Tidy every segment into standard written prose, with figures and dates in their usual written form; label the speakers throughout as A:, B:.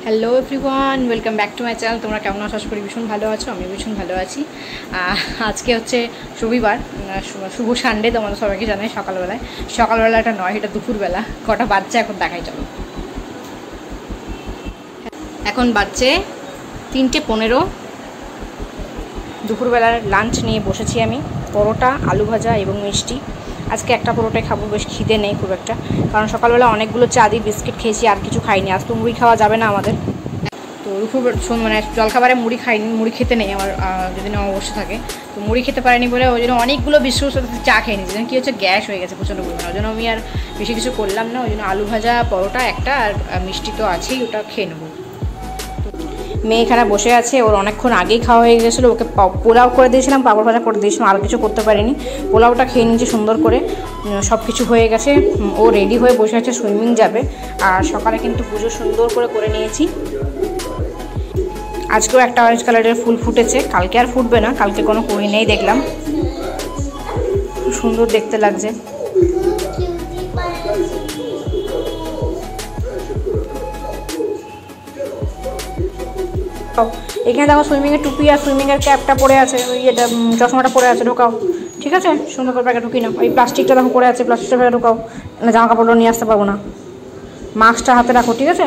A: Hello everyone, welcome back to my channel. তোমরা কেমন আছো? আশা করি ভীষণ ভালো আছো। আমি ভীষণ ভালো আছি। আজকে হচ্ছে রবিবার, শুভ সানডে। তোমাদের সবাইকে জানাই সকালবেলাটা নয়, এটা দুপুরবেলা। কটা বাচ্চা এখন দেখাই চলো। এখন বাচ্চে 3:15। দুপুরবেলার লাঞ্চ নিয়ে বসেছি আমি। পরোটা, আলু ভাজা এবং মিষ্টি। আজকে একটা পরোটাই খাবো, বেশ খিদে নেই খুব একটা, কারণ সকালবেলা অনেকগুলো চা দিয়ে বিস্কিট খেয়েছি, আর কিছু খাইনি। আজ তো মুড়ি খাওয়া যাবে না আমাদের, তো দুপুর মানে জলখাবারে মুড়ি খাইনি, মুড়ি খেতে নেই আমার যদি না অবশ্য থাকে। তো মুড়ি খেতে পারিনি বলে ওই জন্য অনেকগুলো বিস্কুটের সাথে চা খেয়ে নিয়েছি। কী হচ্ছে, গ্যাস হয়ে গেছে প্রচণ্ড পরিমাণে। ওই জন্য আমি আর বেশি কিছু করলাম না। ওই জন্য আলু ভাজা, পরোটা একটা, আর মিষ্টি তো আছেই, ওটা খেয়ে নেবো। মেয়ে এখানে বসে আছে, ওর অনেকক্ষণ আগেই খাওয়া হয়ে গেছিলো। ওকে পোলাও করে দিয়েছিলাম, পাঁপড় ভাজা করে দিয়েছিলাম, আর কিছু করতে পারিনি। পোলাওটা খেয়ে নিয়েছি সুন্দর করে, সব কিছু হয়ে গেছে। ও রেডি হয়ে বসে আছে, সুইমিং যাবে। আর সকালে কিন্তু পুজো সুন্দর করে নিয়েছি। আজকেও একটা অরেঞ্জ কালারের ফুল ফুটেছে, কালকে আর ফুটবে না, কালকে কোনো কুড়ি নেই দেখলাম। খুব সুন্দর দেখতে লাগছে। এখানে দেখো সুইমিংয়ের টুপি আর সুইমিংয়ের ক্যাপটা পরে আছে, ওই এটা চশমাটা পরে আছে, ঢোকাও। ঠিক আছে, সুন্দর করে প্যাকে ঢুকি না। ওই প্লাস্টিকটা দেখো পরে আছে, প্লাস্টিকটা প্যাকে ঢোকাও, না জামা কাপড়গুলো নিয়ে আসতে পারবো না। মাস্কটা হাতে রাখো, ঠিক আছে?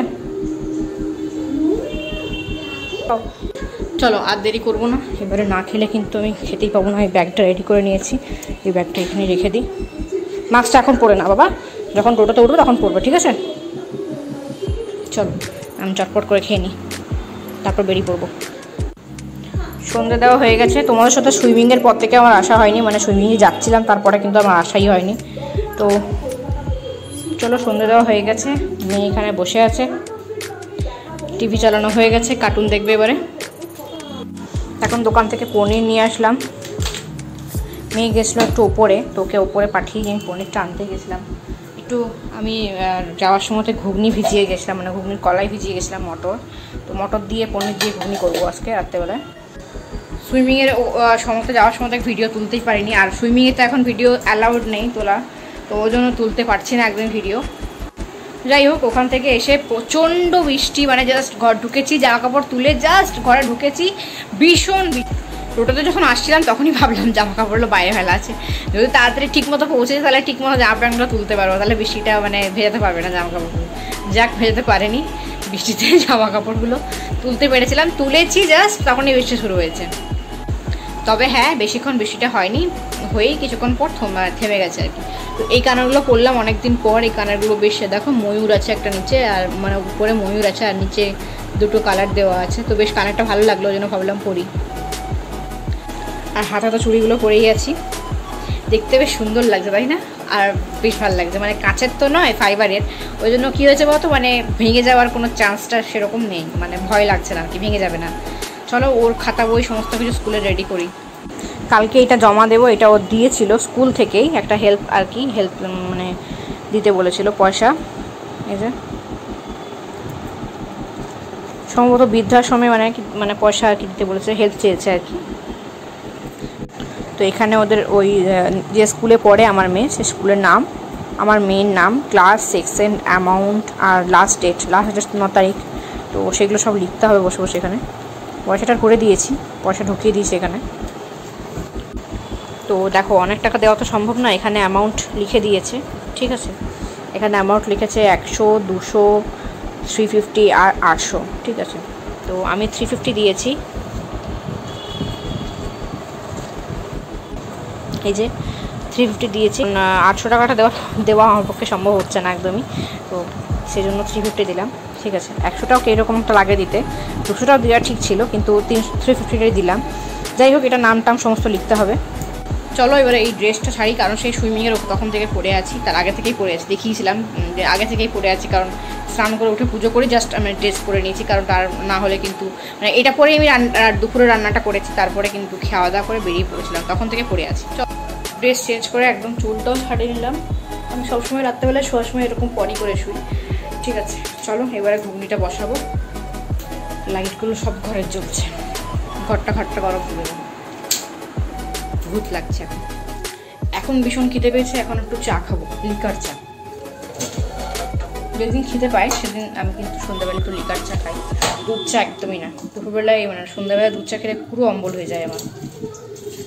A: চলো আর দেরি করবো না, এবারে না খেলে কিন্তু আমি খেতেই পাবো না। এই ব্যাগটা রেডি করে নিয়েছি, এই ব্যাগটা এখানে রেখে দিই। মাস্কটা এখন পরে না বাবা, যখন টোটোতে উঠবো তখন পরবে, ঠিক আছে? চলো আমি চটপট করে খেয়ে নিই, তারপর বেরিয়ে পড়বো। সন্ধ্যে দেওয়া হয়ে গেছে। তোমাদের সাথে সুইমিংয়ের পর থেকে আমার আসা হয়নি, মানে সুইমিংয়ে যাচ্ছিলাম, তারপরে কিন্তু আমার আসাই হয়নি। তো চলো, সন্ধ্যে দেওয়া হয়ে গেছে। মেয়ে এখানে বসে আছে, টিভি চালানো হয়ে গেছে, কার্টুন দেখবে এবারে। এখন দোকান থেকে পনির নিয়ে আসলাম। মেয়ে গেছিলো একটু ওপরে, তোকে ওপরে পাঠিয়ে আমি পনিরটা আনতে গেছিলাম। একটু আমি যাওয়ার সময়তে ঘুগনি ভিজিয়ে গেছিলাম, মানে ঘুগনির কলাই ভিজিয়ে গেছিলাম, মটর। তো মটর দিয়ে পনির দিয়ে ঘুগনি করবো আজকে রাত্রেবেলায়। সুইমিংয়ের সমস্ত যাওয়ার সময় ভিডিও তুলতেই পারিনি, আর সুইমিংয়ে তো এখন ভিডিও অ্যালাউড নেই তোলা, তো ওই জন্য তুলতে পারছি না একদম ভিডিও। যাই হোক, ওখান থেকে এসে প্রচণ্ড বৃষ্টি, মানে জাস্ট ঘর ঢুকেছি, জামা কাপড় তুলে জাস্ট ঘরে ঢুকেছি, ভীষণ। টোটোতে যখন আসছিলাম তখনই ভাবলাম জামা কাপড়গুলো বাইরে ফেলা আছে, যদি তাড়াতাড়ি ঠিক মতো পৌঁছেছে তাহলে ঠিক মতো জামা প্যান্টগুলো তুলতে পারবো, তাহলে বৃষ্টিটা মানে ভেজাতে পারবে না জামা কাপড়গুলো। যাক, ভেজাতে পারেনি বৃষ্টিতে, জামা কাপড়গুলো তুলতে পেরেছিলাম, তুলেছি জাস্ট তখনই বৃষ্টি শুরু হয়েছে। তবে হ্যাঁ, বেশিক্ষণ বৃষ্টিটা হয়নি, হয়েই কিছুক্ষণ পর থেমে গেছে আর কি। তো এই কানেরগুলো পরলাম অনেকদিন পর। এই কানেরগুলো বেশ, দেখো ময়ূর আছে একটা নিচে, আর মানে উপরে ময়ূর আছে, আর নিচে দুটো কালার দেওয়া আছে। তো বেশ কানেরটা ভালো লাগলো, ওই জন্য ভাবলাম পরি। আর হাতে তো চুড়িগুলো পরেই আছি, দেখতে বেশ সুন্দর লাগছে, তাই না? আর বেশ ভালো লাগছে, মানে কাঁচের তো নয়, ফাইবারের। ওই জন্য কী হয়েছে বলতো, মানে ভেঙে যাওয়ার কোনো চান্সটা সেরকম নেই, মানে ভয় লাগছে না আর কি, ভেঙে যাবে না। চলো ওর খাতা বই সমস্ত কিছু স্কুলে রেডি করি। কালকে এটা জমা দেবো, এটা ও দিয়েছিল স্কুল থেকেই, একটা হেল্প আর কি, হেল্প মানে দিতে বলেছিল পয়সা। এই যে সম্ভবত বৃদ্ধাশ্রমে মানে পয়সা আর কি দিতে বলেছে, হেল্প চেয়েছে আর কি। তো এখানে ওদের ওই যে স্কুলে পড়ে আমার মেয়ে, সে স্কুলের নাম, আমার মেয়ের নাম, ক্লাস, সেকশন, অ্যামাউন্ট, আর লাস্ট ডেট 9 তারিখ। তো সেগুলো সব লিখতে হবে বসে বসে। এখানে পয়সাটা করে দিয়েছি, পয়সা ঢুকিয়ে দিয়েছি এখানে। তো দেখো, অনেক টাকা দেওয়া তো সম্ভব না, এখানে অ্যামাউন্ট লিখে দিয়েছে, ঠিক আছে? এখানে অ্যামাউন্ট লিখেছে 100, 200, 350 আর 800, ঠিক আছে? তো আমি 350 দিয়েছি। এই যে 350 দিয়েছি। 800 টাকাটা দেওয়া আমার পক্ষে সম্ভব হচ্ছে না একদমই, তো সেই জন্য 350 দিলাম, ঠিক আছে? 100টাও এরকম একটা লাগে দিতে, 200টাও দেওয়া ঠিক ছিল, কিন্তু 350টাই দিলাম। যাই হোক, এটা নাম টাম সমস্ত লিখতে হবে। চলো এবারে এই ড্রেসটা ছাড়ি, কারণ সেই সুইমিংয়ের তখন থেকে পরে আছি, তার আগে থেকেই পরে আছি, দেখিয়েছিলাম যে আগে থেকেই পরে আছি, কারণ স্নান করে উঠে পুজো করে জাস্ট আমি ড্রেস পরে নিয়েছি, কারণ তার না হলে কিন্তু মানে এটা পরেই আমি দুপুরে রান্নাটা করেছি, তারপরে কিন্তু খাওয়া দাওয়া করে বেরিয়ে পড়েছিলাম, তখন থেকে পরে আছি। ড্রেস চেঞ্জ করে একদম চুলটাও ছাড়িয়ে নিলাম। আমি সবসময় রাত্রেবেলায় শোয়ার সময় এরকম পরি করে শুই, ঠিক আছে? চলো এবারে ঘুগনিটা বসাবো। লাইটগুলো সব ঘরে জ্বলছে, ঘরটা গরম করে দেবো, ভূত লাগছে। এখন ভীষণ খিদে পেয়েছে, এখন একটু চা খাবো, লিকার চা। যেদিন খেতে পাই সেদিন আমি কিন্তু সন্ধ্যাবেলা একটু লিকার চা খাই, দুধ চা একদমই না। দুপুরবেলায় মানে সন্ধ্যাবেলা দুধ চা খেলে পুরো অম্বল হয়ে যায় আমার,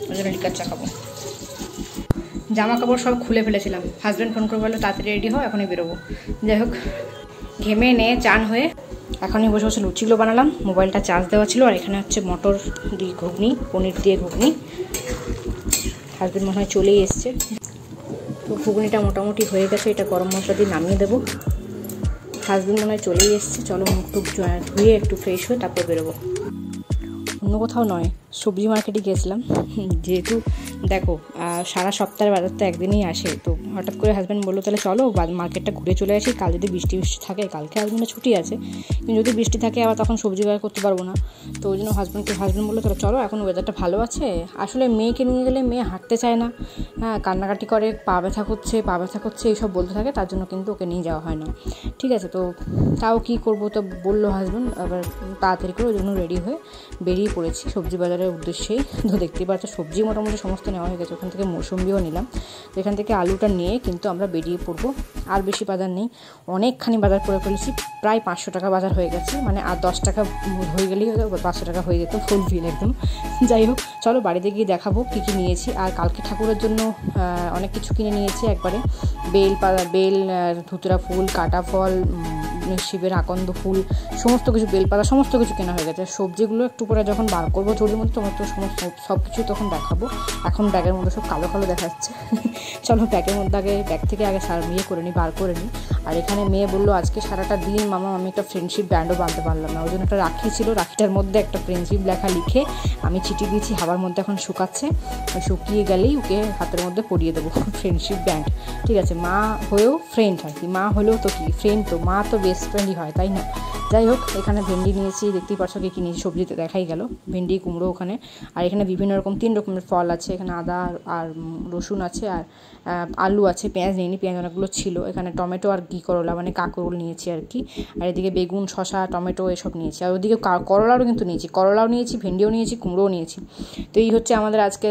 A: ওই জন্য লিকার চা খাবো। জামা কাপড় সব খুলে ফেলেছিলাম, হাজব্যান্ড ফোন করে বললো তাড়াতাড়ি রেডি হও, এখনই বেরোবো। যাই হোক, ঘেমে নিয়ে চান হয়ে এখনই বসে বসে লুচিগুলো বানালাম। মোবাইলটা চার্জ দেওয়া ছিল, আর এখানে হচ্ছে মটর দিয়ে ঘুগনি, পনির দিয়ে ঘুগনি। হাজব্যান্ড মনে হয় চলেই এসছে। তো ঘুগনিটা মোটামুটি হয়ে গেছে, এটা গরম মশলা দিয়ে নামিয়ে দেবো। হাজব্যান্ড মনে হয় চলেই এসছে, চলো মুখ টুক ধুয়ে একটু ফ্রেশ হয়ে তারপর বেরোবো। অন্য কোথাও নয়, সবজি মার্কেটে গিয়েছিলাম। যেহেতু দেখো সারা সপ্তাহের বাজার তো একদিনই আসে, তো হঠাৎ করে হাজব্যান্ড বললো তাহলে চলো মার্কেটটা ঘুরে চলে আসি। কাল যদি বৃষ্টি থাকে, কালকে হাজব্যান্ডের ছুটি আছে, কিন্তু যদি বৃষ্টি থাকে আবার তখন সবজি বাজার করতে পারবো না। তো ওই জন্য হাজব্যান্ড বললো তাহলে চলো, এখন ওয়েদারটা ভালো আছে। আসলে মেয়েকে নিয়ে গেলে মেয়ে হাঁটতে চায় না, হ্যাঁ কান্নাকাটি করে, পা ব্যথা করছে এইসব বলতে থাকে, তার জন্য কিন্তু ওকে নিয়ে যাওয়া হয় না। ঠিক আছে, তো তাও কী করবো, তো বললো হাজব্যান্ড, আবার তাড়াতাড়ি করে ওই জন্য রেডি হয়ে বেরিয়ে পড়েছি সবজি বাজারের উদ্দেশ্যেই। তো দেখতেই পাচ্ছ সবজি মোটামুটি সমস্ত নেওয়া হয়ে গেছে। ওখান থেকে মৌসুম্বিও নিলাম, তো এখান থেকে আলুটা নিয়ে কিন্তু আমরা বেরিয়ে পড়বো। আর বেশি বাজার নেই, অনেকখানি বাজার করে ফেলেছি, প্রায় 500 টাকা বাজার হয়ে গেছে। মানে আর 10 টাকা হয়ে গেলেই হয়তো 500 টাকা হয়ে যেত, ফুল বিল একদম। যাই হোক, চলো বাড়িতে গিয়ে দেখাবো কী কী নিয়েছি। আর কালকে ঠাকুরের জন্য অনেক কিছু কিনে নিয়েছি একবারে। বেল, ধুতরা ফুল, কাটা ফল, শিবের আকন্দ ফুল, সমস্ত কিছু, বেলপাতা, সমস্ত কিছু কেনা হয়ে গেছে। সবজিগুলো একটু করে যখন বার করবো ঝুড়ির মধ্যে, তোমার তো সব কিছু তখন দেখাবো। এখন ব্যাগের মধ্যে সব কালো কালো দেখা যাচ্ছে। চলো ব্যাগ থেকে আগে বার করে নিই। আর এখানে মেয়ে বললো আজকে সারাটা দিন মামা আমি একটা ফ্রেন্ডশিপ ব্যান্ডও বাঁধতে পারলাম না, ওই জন্য একটা রাখি ছিল, রাখিটার মধ্যে একটা ফ্রেন্ডশিপ লেখা লিখে আমি চিঠি দিয়েছি, হাওয়ার মধ্যে এখন শুকাচ্ছে। শুকিয়ে গেলেই ওকে হাতের মধ্যে পরিয়ে দেবো ফ্রেন্ডশিপ ব্যান্ড। ঠিক আছে, মা হয়েও ফ্রেন্ড আর কি, মা হলেও তো কি ফ্রেন্ড, তো মা তো বেস্ট ফ্রেন্ডই হয়, তাই না? যাই হোক, এখানে ভেন্ডি নিয়েছি, দেখতেই পাচ্ছ কি নিয়েছি, সবজিতে দেখাই গেল, ভেন্ডি, কুমড়ো ওখানে। আর এখানে বিভিন্ন রকম 3 রকমের ফল আছে, এখানে আদা আর রসুন আছে, আর আলু আছে, পেঁয়াজ নিইনি, পেঁয়াজ অনেকগুলো ছিল। এখানে টমেটো আর করলা মানে কাঁকরোল নিয়েছি আর কি। আর এদিকে বেগুন, শশা, টমেটো এসব নিয়েছি। আর ওদিকে করলাও কিন্তু নিয়েছি, করলাও নিয়েছি, ভেন্ডিও নিয়েছি, কুমড়োও নিয়েছি। তো এই হচ্ছে আমাদের আজকে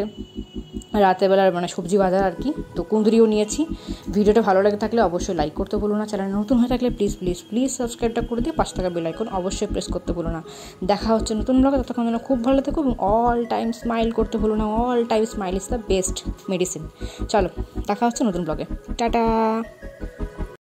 A: রাতের বেলার মানে সবজি বাজার আর কি। তো কুঁদরিও নিয়েছি। ভিডিওটা ভালো লাগে থাকলে অবশ্যই লাইক করতে ভুলো না, চ্যানেল নতুন হয়ে থাকলে প্লিজ সাবস্ক্রাইবটা করে দিয়ে 5 টাকা বেল আইকন অবশ্যই প্রেস করতে ভুলো না। দেখা হচ্ছে নতুন ব্লগে, ততক্ষণ যেন খুব ভালো থেকো এবং অল টাইম স্মাইল করতে ভুলো না। All time smile is the best medicine. চলো দেখা হচ্ছে নতুন ব্লগে, টাটা।